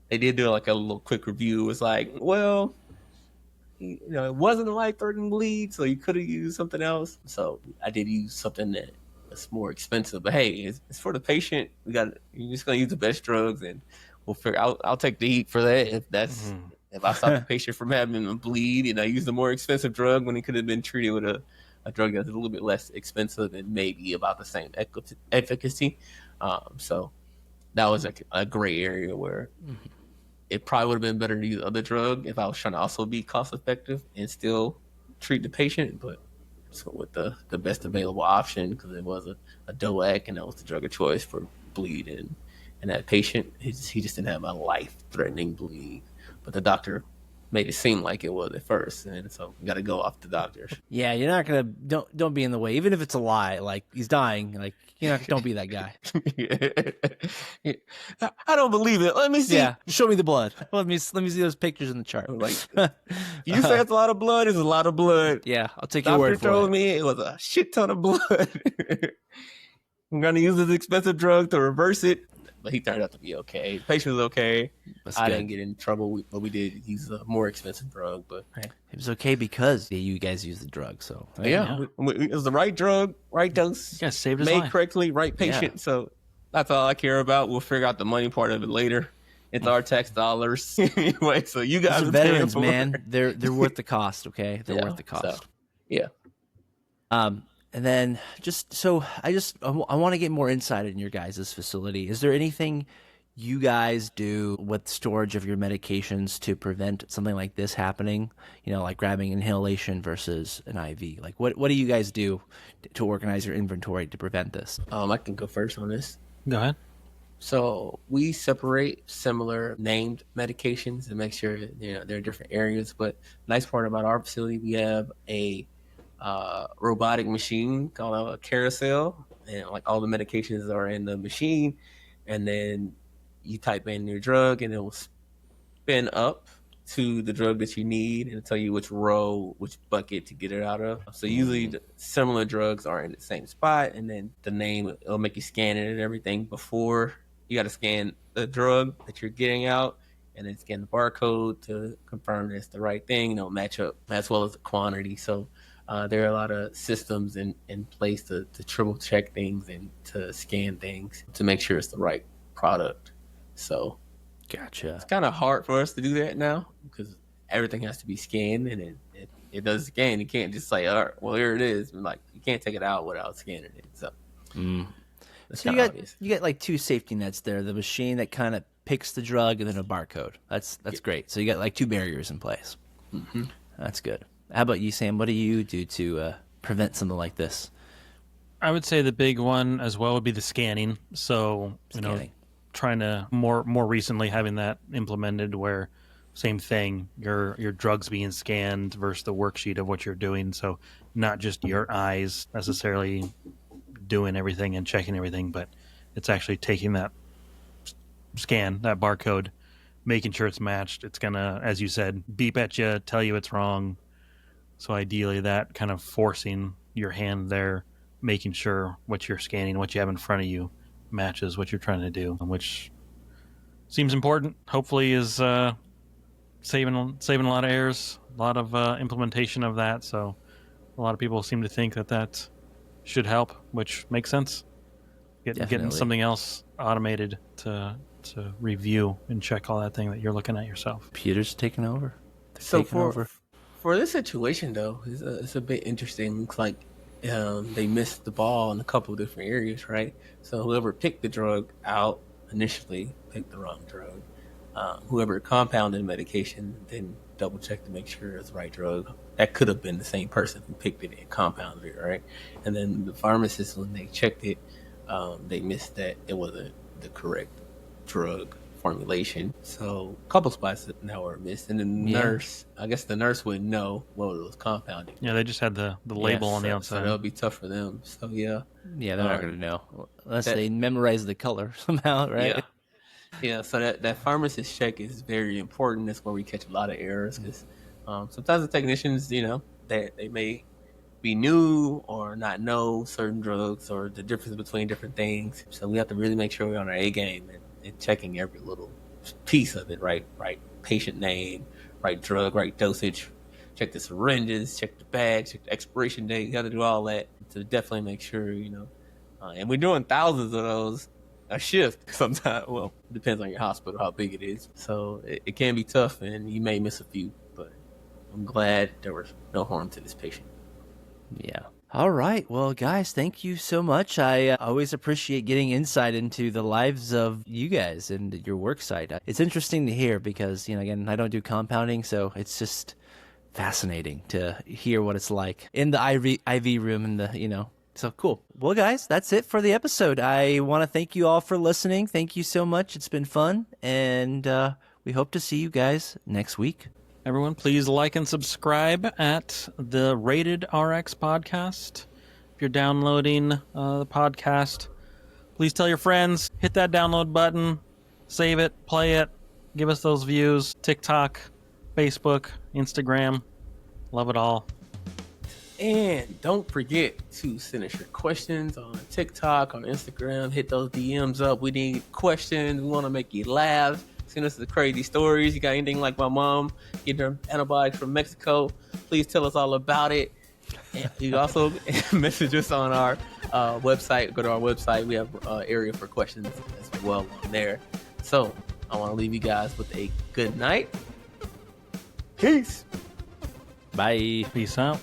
they did do like a little quick review. It was like, well, it wasn't a life-threatening bleed, so you could have used something else. So I did use something that's more expensive, but hey, it's for the patient. You're just gonna use the best drugs, and we'll figure. I'll take the heat for that if I stop the patient from having a bleed, and I use the more expensive drug when he could have been treated with a drug that's a little bit less expensive and maybe about the same efficacy. So that was a gray area where it probably would have been better to use other drug if I was trying to also be cost effective and still treat the patient, but. So with the best available option, because it was a DOAC, and that was the drug of choice for bleed, and that patient, he just didn't have a life-threatening bleed, but the doctor made it seem like it was at first, and so we got to go off the doctors. Yeah, you're not gonna don't be in the way, even if it's a lie. Like he's dying, like don't be that guy. Yeah. I don't believe it. Let me see. Yeah, show me the blood. Let me see those pictures in the chart. Like, you say it's a lot of blood. It's a lot of blood. Yeah, I'll take your word for it. Doctor told me it was a shit ton of blood. I'm gonna use this expensive drug to reverse it. But he turned out to be okay. The patient was okay. I didn't get in trouble, but we did use a more expensive drug. But hey. It was okay because you guys used the drug. So yeah. It was the right drug, right dose. You guys saved his made life. Correctly, right patient. Yeah. So that's all I care about. We'll figure out the money part of it later. It's our tax dollars anyway. So you guys are veterans, man. They're worth the cost. Okay, they're worth the cost. So, yeah. And then I want to get more insight in your guys' facility. Is there anything you guys do with storage of your medications to prevent something like this happening? Like grabbing inhalation versus an IV. Like what do you guys do to organize your inventory to prevent this? I can go first on this. Go ahead. So we separate similar named medications and make sure there are different areas. But nice part about our facility, we have a robotic machine called a carousel, and like all the medications are in the machine, and then you type in your drug and it will spin up to the drug that you need and tell you which row, which bucket to get it out of. So usually the similar drugs are in the same spot, and then the name, it'll make you scan it and everything before you got to scan the drug that you're getting out, and then scan the barcode to confirm that it's the right thing, match up as well as the quantity. So there are a lot of systems in place to triple check things and to scan things to make sure it's the right product. So gotcha. It's kind of hard for us to do that now because everything has to be scanned, and it does scan. You can't just say, all right, well, here it is. Like, you can't take it out without scanning it. So, so you got like two safety nets there, the machine that kind of picks the drug and then a barcode. That's great. So you got like two barriers in place. Mm-hmm. That's good. How about you, Sam? What do you do to prevent something like this? I would say the big one as well would be the scanning. So, trying to more recently having that implemented where same thing, your drugs being scanned versus the worksheet of what you're doing. So not just your eyes necessarily doing everything and checking everything, but it's actually taking that scan, that barcode, making sure it's matched. It's going to, as you said, beep at you, tell you it's wrong. So ideally that kind of forcing your hand there, making sure what you're scanning, what you have in front of you matches what you're trying to do, which seems important. Hopefully is saving a lot of errors, a lot of implementation of that. So a lot of people seem to think that should help, which makes sense. Getting something else automated to review and check all that thing that you're looking at yourself. Computers taking over. So for this situation though, it's a bit interesting. Looks like they missed the ball in a couple of different areas, right? So whoever picked the drug out initially picked the wrong drug. Whoever compounded the medication then double checked to make sure it's the right drug. That could have been the same person who picked it and compounded it, right? And then the pharmacist, when they checked it, they missed that it wasn't the correct drug formulation. So a couple spots now are missed. And then the nurse, I guess the nurse wouldn't know what it was compounding. Yeah, they just had the label on the outside. So that'll be tough for them. So yeah. Yeah, they're not going to know unless they memorize the color somehow, right? Yeah, so that pharmacist check is very important. That's where we catch a lot of errors because sometimes the technicians, they may be new or not know certain drugs or the difference between different things. So we have to really make sure we're on our A game and checking every little piece of it, right? Right patient name, right drug, right dosage. Check the syringes, check the bag, check the expiration date. You got to do all that to definitely make sure, and we're doing thousands of those a shift sometimes. Well, it depends on your hospital, how big it is. So it can be tough and you may miss a few, but I'm glad there was no harm to this patient. Yeah. All right. Well, guys, thank you so much. I always appreciate getting insight into the lives of you guys and your work site. It's interesting to hear because, again, I don't do compounding, so it's just fascinating to hear what it's like in the IV room and the, So cool. Well, guys, that's it for the episode. I want to thank you all for listening. Thank you so much. It's been fun. And we hope to see you guys next week. Everyone, please like and subscribe at the Rated RX podcast. If you're downloading the podcast, please tell your friends, hit that download button, save it, play it, give us those views. TikTok, Facebook, Instagram, love it all. And don't forget to send us your questions on TikTok, on Instagram. Hit those DMs up. We need questions. We want to make you laugh. Send us the crazy stories. You got anything like my mom getting her antibiotics from Mexico? Please tell us all about it. And you also message us on our website. Go to our website. We have an area for questions as well on there. So I want to leave you guys with a good night. Peace. Bye. Peace out.